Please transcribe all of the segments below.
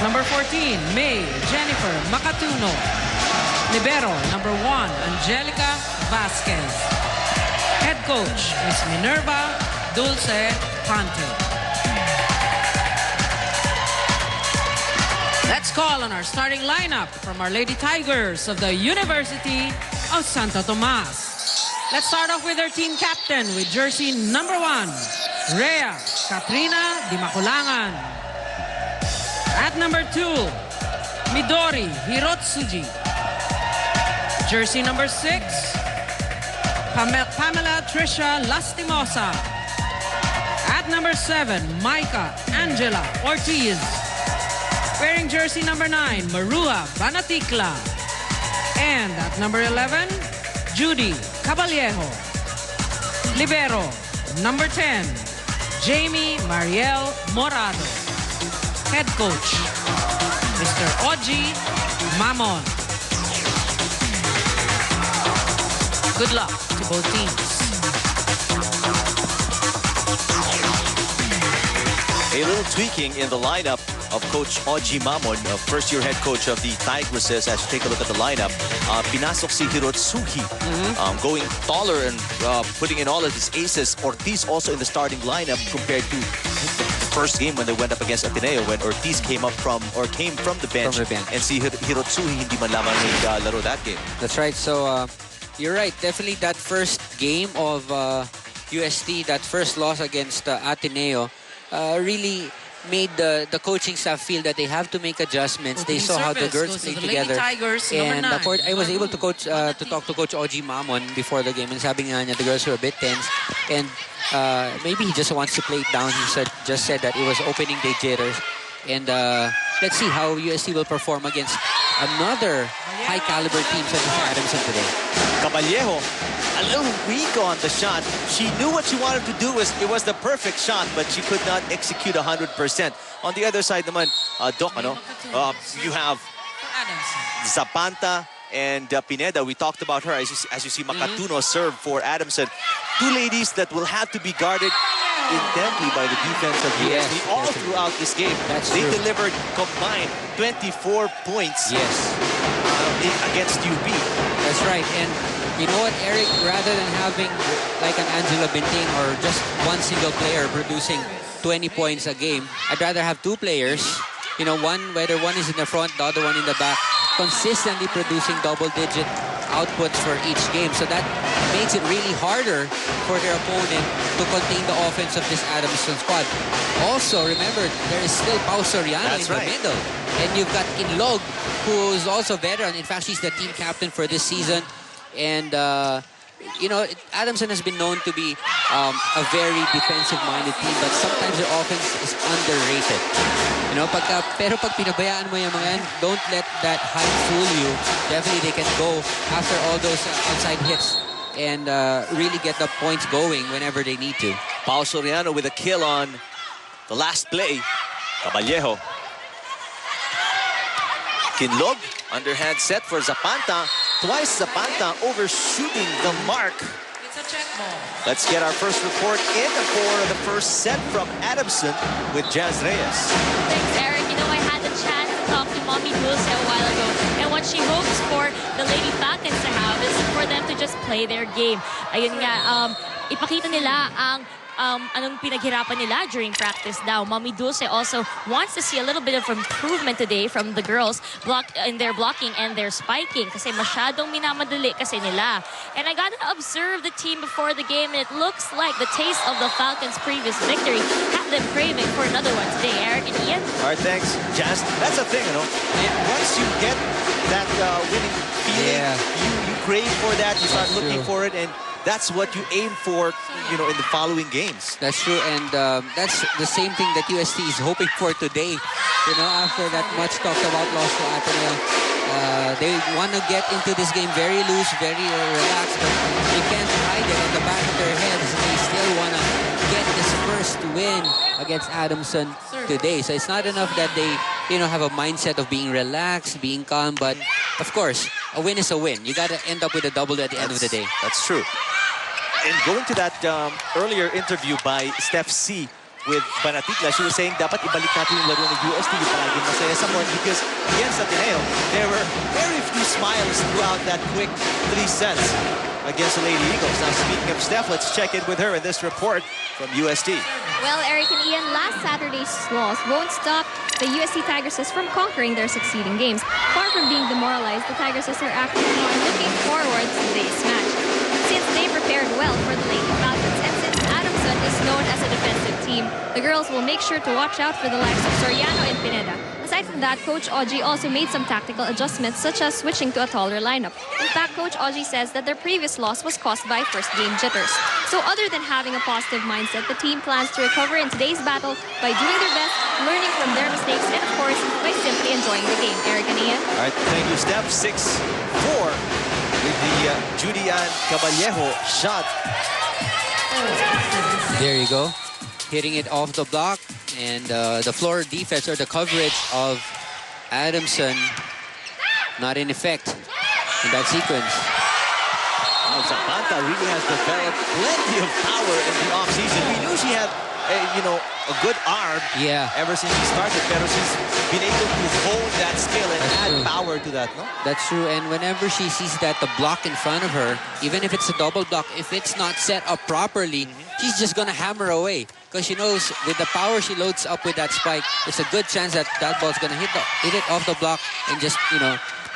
Number 14, May Jennifer Macatuno. Libero, number 1, Angelica Vasquez. Head coach, Miss Minerva Dulce Ponte. Let's call on our starting lineup from our Lady Tigers of the University of Santo Tomas. Let's start off with our team captain with jersey number 1, Rhea Katrina Di Maculangan. At number 2, Midori Hirotsuji. Jersey number 6, Pamela Tricia Lastimosa. At number 7, Micah Angela Ortiz. Wearing jersey number 9, Marua Banatikla. And at number 11, Judy Caballejo. Libero, number 10, Jamie Mariel Morado. Head coach, Mr. Oji Mamon. Good luck to both teams. A little tweaking in the lineup of Coach Oji Mamon, first-year head coach of the Tigresses. As you take a look at the lineup, pinasok si Hirotsuhi, going taller and putting in all of his aces. Ortiz also in the starting lineup compared to the first game when they went up against Ateneo, when Ortiz came from the bench. And si Hirotsuhi hindi man lamang naglaro that game. That's right. So you're right. Definitely that first game of UST, that first loss against Ateneo, really made the coaching staff feel that they have to make adjustments. They saw how the girls played together. And I was able to talk to Coach Oji Mamon before the game, and sabi nga niya, the girls were a bit tense. And maybe he just wants to play it down. He just said that it was opening day jitters. And let's see how UST will perform against another high-caliber team such as Adamson today. Caballejo, a little weak on the shot. She knew what she wanted to do. It was the perfect shot, but she could not execute 100%. On the other side naman, Doc, you have Zapanta and Pineda. We talked about her. As you see, Macatuno serve for Adamson. Two ladies that will have to be guarded intently by the defense of UST all throughout this game. They delivered combined 24 points against UP. That's right. And you know what, Eric? Rather than having like an Angela Binting or just one single player producing 20 points a game, I'd rather have two players, whether one is in the front, the other one in the back, consistently producing double-digit outputs for each game. So that makes it really harder for their opponent to contain the offense of this Adamson squad. Also, remember, there is still Pau Soriano in the middle. And you've got Kinlog, who's also veteran. In fact, she's the team captain for this season. And, Adamson has been known to be a very defensive-minded team, but sometimes their offense is underrated. Pero pag pinabayaan mo yung mga yan, don't let that hype fool you. Definitely they can go after all those outside hits and really get the points going whenever they need to. Pau Soriano with a kill on the last play. Caballejo. Kinlog, underhand set for Zapanta. Twice Zapanta overshooting the mark. It's a check ball. Let's get our first report in for the first set from Adamson with Jazz Reyes. Thanks, Eric. I had the chance to talk to Mommy Dulce a while ago. And what she hopes for the Lady Falcons to have is for them to just play their game. Ayun nga, ipakita nila ang anong pinaghirapan nila during practice daw. Mommy Dulce also wants to see a little bit of improvement today from the girls in their blocking and their spiking kasi masyadong minamadali kasi nila. And I got to observe the team before the game, and it looks like the taste of the Falcons' previous victory had them craving for another one today. Eric and Ian? All right, thanks, Jazz. That's the thing, once you get that winning feeling, you crave for that, you start looking for it, and that's what you aim for, in the following games. That's true, and that's the same thing that UST is hoping for today. After that much talked about loss to Ateneo, they want to get into this game very loose, very relaxed, but they can't hide it in the back of their heads. They still want to get this first win against Adamson today. So it's not enough that they, have a mindset of being relaxed, being calm, but of course, a win is a win. You got to end up with a double at the end of the day. That's true. And going to that earlier interview by Steph C, with Banatigla, she was saying, dapat ibalik natin yung laro ng UST, yung palaging masaya sa court, because against Ateneo, there were very few smiles throughout that quick 3 sets against the Lady Eagles. Now, speaking of Steph, let's check in with her in this report from UST. Well, Eric and Ian, last Saturday's loss won't stop the UST Tigresses from conquering their succeeding games. Far from being demoralized, the Tigresses are actively looking forward to today's match. Since they prepared well for the Lady Falcons, and since Adamson is known as a defensive team, the girls will make sure to watch out for the likes of Soriano and Pineda. Aside from that, Coach Oji also made some tactical adjustments, such as switching to a taller lineup. In fact, Coach Oji says that their previous loss was caused by first-game jitters. So other than having a positive mindset, the team plans to recover in today's battle by doing their best, learning from their mistakes, and of course, by simply enjoying the game. Eric and Ian? All right, thank you, Steph. 6-4 with the Julian Caballejo shot. There you go. Hitting it off the block. And the floor defense or the coverage of Adamson not in effect in that sequence. Wow, Zapata really has developed plenty of power in the offseason. We knew she had, a good arm ever since she started, but she's been able to hone that skill and add power to that, no? That's true, and whenever she sees that the block in front of her, even if it's a double block, if it's not set up properly, she's just gonna hammer away. Because she knows with the power she loads up with that spike, it's a good chance that that ball's gonna hit it off the block and just,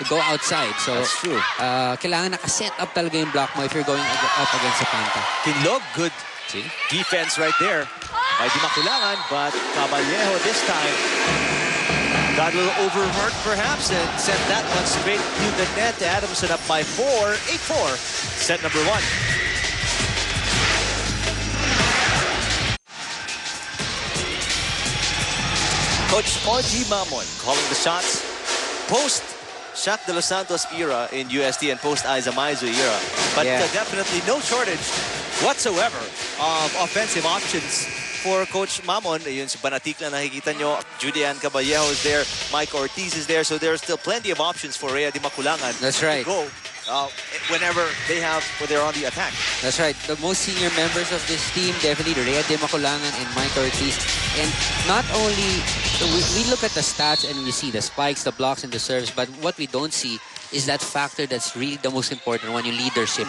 go outside. So, that's true. Kailangan nakaset up talaga yung block mo if you're going up against a Panta. Kinlog, good defense right there by Dimaculangan, but Caballejo this time got a little overworked perhaps and sent that one straight to the net. Adamson up by 4, 8-4, set number 1. Coach Oji Mamon calling the shots post Shaq de los Santos era in UST and post Aiza Maizu era. But definitely no shortage whatsoever of offensive options for Coach Mamon. Yun si Banatigla nakikita nyo, Julian Caballejo is there, Mike Ortiz is there, so there's still plenty of options for Rhea Dimaculangan That's right. to go whenever they're on the attack. That's right. The most senior members of this team, definitely Rhea Dimaculangan and Mike Ortiz. And not only, we look at the stats and we see the spikes, the blocks, and the serves, but what we don't see is that factor that's really the most important one, yung leadership.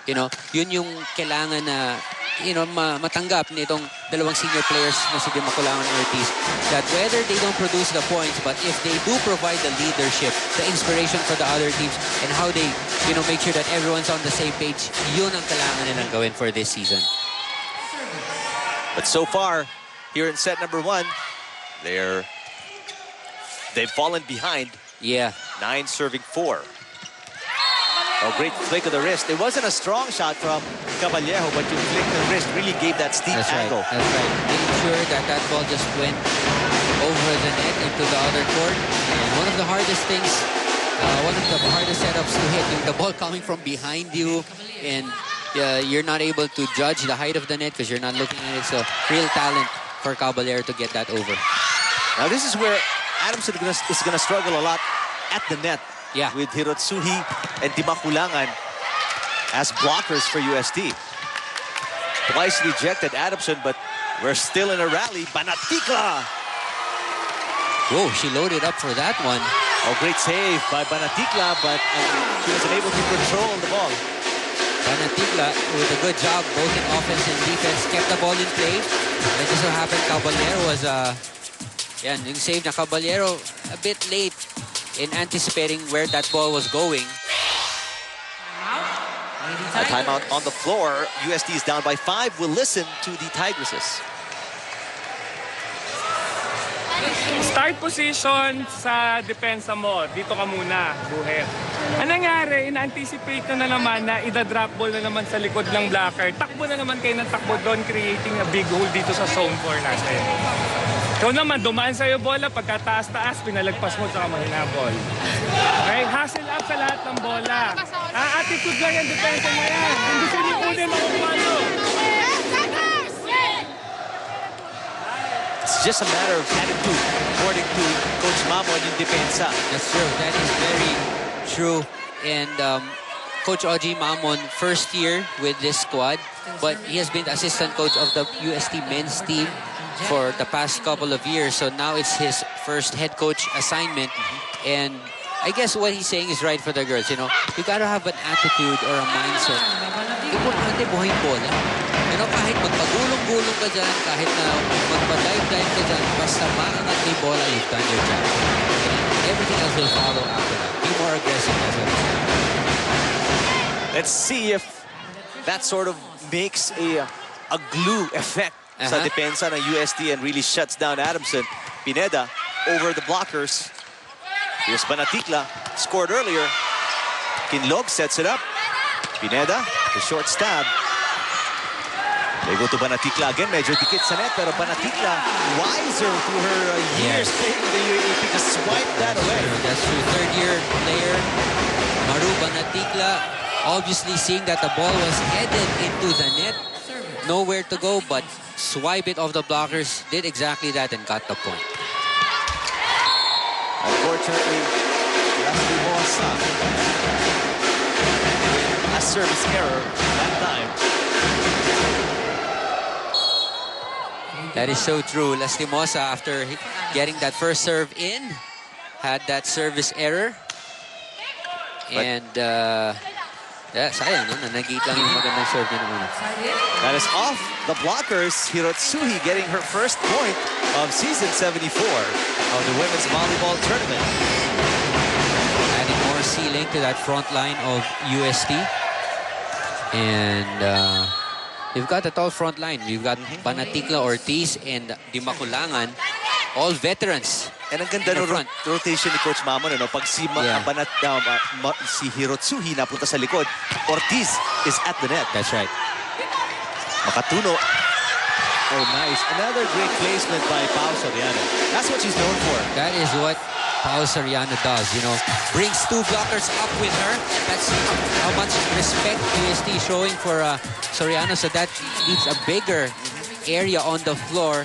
Yun yung kailangan na matanggap nitong dalawang senior players na si Dimaculangan and Ortiz, that whether they don't produce the points, but if they do provide the leadership, the inspiration for the other teams, and how they make sure that everyone's on the same page, yun ang kailangan nilang gawin for this season. But so far, here in set number 1, they've fallen behind. 9 serving 4. Oh, great flick of the wrist. It wasn't a strong shot from Caballejo, but your flick of the wrist really gave that steep angle. That's right. Making sure that that ball just went over the net into the other court. And one of the hardest things, one of the hardest setups to hit, the ball coming from behind you, and you're not able to judge the height of the net because you're not looking at it. So, real talent for Caballero to get that over. Now, this is where Adamson is going to struggle a lot at the net. With Hirotsuhi and Dimaculangan as blockers for UST. Twice rejected Adamson, but we're still in a rally. Banatigla! Whoa, she loaded up for that one. Oh, great save by Banatigla, but she wasn't able to control the ball. Banatigla with a good job, both in offense and defense, kept the ball in play. It just so happened Caballero was, yung save na Caballero a bit late in anticipating where that ball was going. A timeout on the floor. UST is down by 5. We'll listen to the Tigresses. Start position sa depensa mo. Dito ka muna, buhet. Ang nangyari, in-anticipate na naman na ida-drop ball na naman sa likod ng blocker. Takbo na naman kayo ng takbo doon, creating a big hole dito sa zone 4 natin. Ikaw naman, dumaan sa'yo bola, pagkataas-taas, pinalagpas mo sa mahinabol. Okay? Hustle up sa lahat ng bola. Attitude lang yung depensa mo yan. Hindi sinikunin makukuha mo. It's just a matter of attitude, according to Coach Mamon in depensa. That's true. That is very true. And Coach Oji Mamon, first year with this squad, but he has been the assistant coach of the UST men's team for the past couple of years. So now it's his first head coach assignment. And I guess what he's saying is right for the girls. You know, you gotta have an attitude or a mindset. Importante buhay bola. You know, kahit magpagulong-gulong ka dyan, kahit na magpa-dive-dive ka dyan, basta maangat ni bola, you've done your job. And everything else will follow after that. Be more aggressive. That's what I'm saying. Let's see if that sort of makes a glue effect sa depensa ng UST and really shuts down Adamson. Pineda over the blockers. Here's Banatikla, scored earlier. Kinlog sets it up. Pineda, the short stab. They go to Banatikla again. Medyo dikit sa net, pero Banatikla, wiser through her years playing in the UAAP, to swipe that away. That's true. Third-year player, Maru Banatikla, obviously seeing that the ball was headed into the net. Nowhere to go, but swipe it off the blockers. Did exactly that and got the point. Unfortunately, Leslie Mosa with a service error that time. That is so true. Leslie Mosa, after getting that first serve in, had that service error. And, yeah, sayang, no? Nanagit lang yung magandang serve niya naman. That is off the blockers. Hirotsuhi getting her first point of season 74 of the women's volleyball tournament. Adding more ceiling to that front line of UST. And you've got a tall front line. You've got Banatikla, Ortiz, and Dimakulangan, all veterans. And ang ganda ng rotation ni Coach Mamon, ano? Pag si, si Hirotsuhi napunta sa likod, Ortiz is at the net. That's right. Makatuno. Oh, nice. Another great placement by Pao Soriano. That's what she's known for. That is what Pao Soriano does, you know. Brings two blockers up with her. That's how much respect UST is showing for Soriano. So that leaves a bigger area on the floor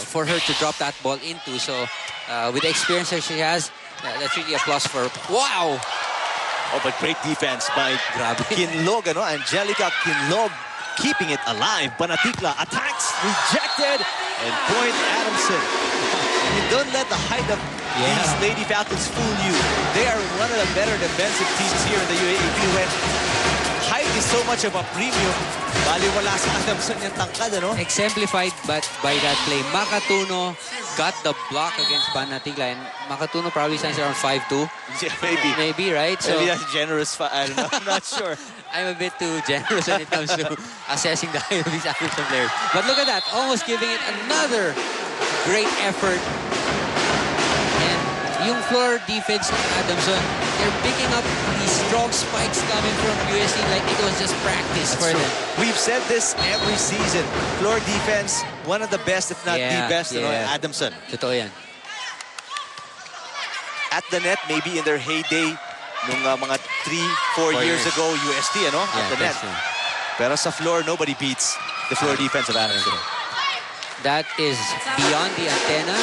for her to drop that ball into. So with the experience that she has, that's really a plus for her. Wow! Oh, but great defense by Kinlog, ano? Angelica Kinlog keeping it alive. Banatikla attacks, rejected, and point Adamson. You don't let the height of these Lady Falcons fool you. They are one of the better defensive teams here in the UAAP when height is so much of a premium. Baliwala sa Adamson yung tangkad, ano? Exemplified but by that play. Makatuno got the block against Banatikla, and Makatuno probably stands around 5'2". Yeah, maybe. Maybe, right? So Maybe that's generous. I don't know. I'm not sure. I'm a bit too generous when it comes to assessing the height of these Adamson players. But look at that, almost giving it another great effort. And yung floor defense ng Adamson, they're picking up these strong spikes coming from UST like it was just practice for them. We've said this every season. Floor defense, one of the best, if not the best, you know, Adamson. Totoo yan. At the net, maybe in their heyday, nung mga 3-4 years ago, UST, ano? At the net. Pero sa floor, nobody beats the floor defense of Adamson. That is beyond the antenna.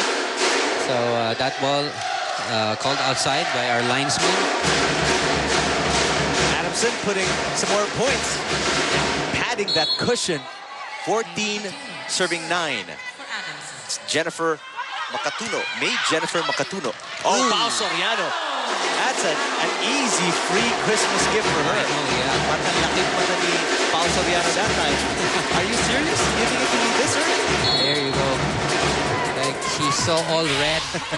So that ball called outside by our linesman. Adamson putting some more points. Padding that cushion. 14, serving 9. It's Jennifer Makatuno. Jennifer Makatuno. Oh, Pao Soriano. That's an easy free Christmas gift for her. Oh, yeah. Matalakit mata ni Pao Soriano that time. Are you serious? Giving it to me this early? There you go. Like she's so all red.